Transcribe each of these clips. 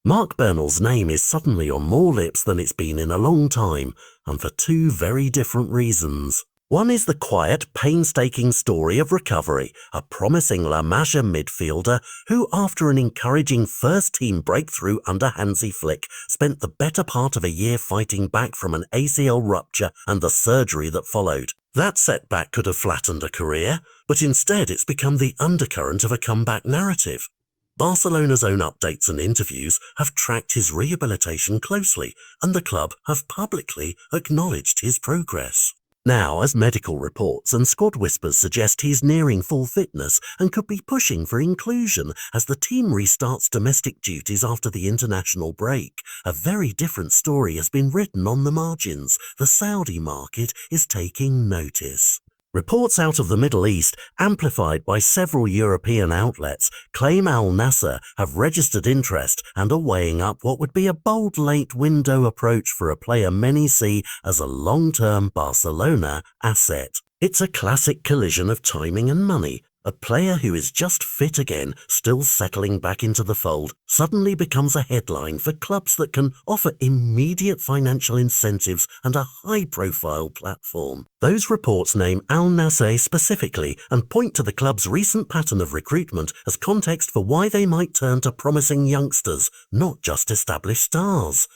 Marc Bernal's name is suddenly on more lips than it's been in a long time, and for two very different reasons. One is the quiet, painstaking story of recovery, a promising La Masia midfielder who, after an encouraging first-team breakthrough under Hansi Flick, spent the better part of a year fighting back from an ACL rupture and the surgery that followed. That setback could have flattened a career, but instead it's become the undercurrent of a comeback narrative. Barcelona's own updates and interviews have tracked his rehabilitation closely, and the club have publicly acknowledged his progress. Now, as medical reports and squad whispers suggest he's nearing full fitness and could be pushing for inclusion as the team restarts domestic duties after the international break, a very different story has been written on the margins. The Saudi market is taking notice. Reports out of the Middle East, amplified by several European outlets, claim Al Nassr have registered interest and are weighing up what would be a bold late window approach for a player many see as a long-term Barcelona asset. It's a classic collision of timing and money. A player who is just fit again, still settling back into the fold, suddenly becomes a headline for clubs that can offer immediate financial incentives and a high-profile platform. Those reports name Al Nassr specifically and point to the club's recent pattern of recruitment as context for why they might turn to promising youngsters, not just established stars.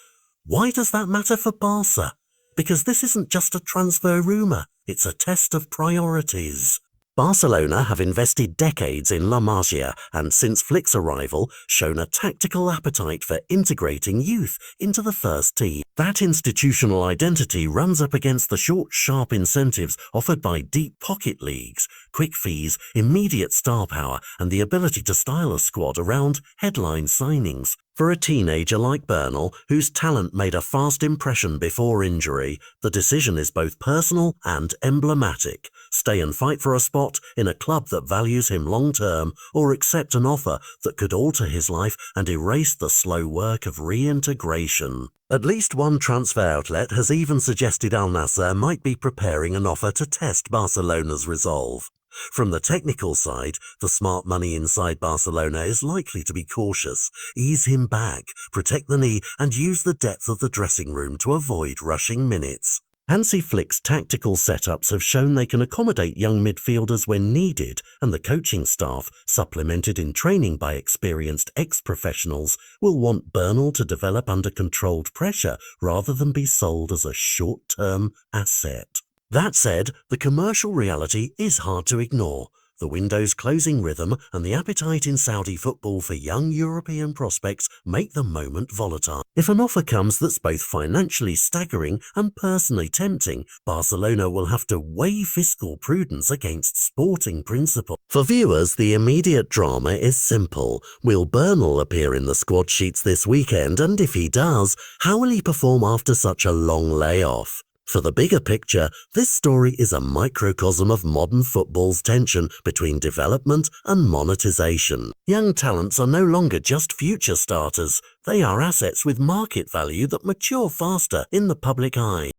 Why does that matter for Barca? Because this isn't just a transfer rumour, it's a test of priorities. Barcelona have invested decades in La Masia and since Flick's arrival shown a tactical appetite for integrating youth into the first team. That institutional identity runs up against the short, sharp incentives offered by deep pocket leagues, quick fees, immediate star power, and the ability to style a squad around headline signings. For a teenager like Bernal, whose talent made a fast impression before injury, the decision is both personal and emblematic. Stay and fight for a spot in a club that values him long-term, or accept an offer that could alter his life and erase the slow work of reintegration. At least one transfer outlet has even suggested Al Nassr might be preparing an offer to test Barcelona's resolve. From the technical side, the smart money inside Barcelona is likely to be cautious, ease him back, protect the knee, and use the depth of the dressing room to avoid rushing minutes. Hansi Flick's tactical setups have shown they can accommodate young midfielders when needed, and the coaching staff, supplemented in training by experienced ex-professionals, will want Bernal to develop under controlled pressure rather than be sold as a short-term asset. That said, the commercial reality is hard to ignore. The window's closing rhythm and the appetite in Saudi football for young European prospects make the moment volatile. If an offer comes that's both financially staggering and personally tempting, Barcelona will have to weigh fiscal prudence against sporting principle. For viewers, the immediate drama is simple. Will Bernal appear in the squad sheets this weekend, and if he does, how will he perform after such a long layoff? For the bigger picture, this story is a microcosm of modern football's tension between development and monetization. Young talents are no longer just future starters, they are assets with market value that mature faster in the public eye.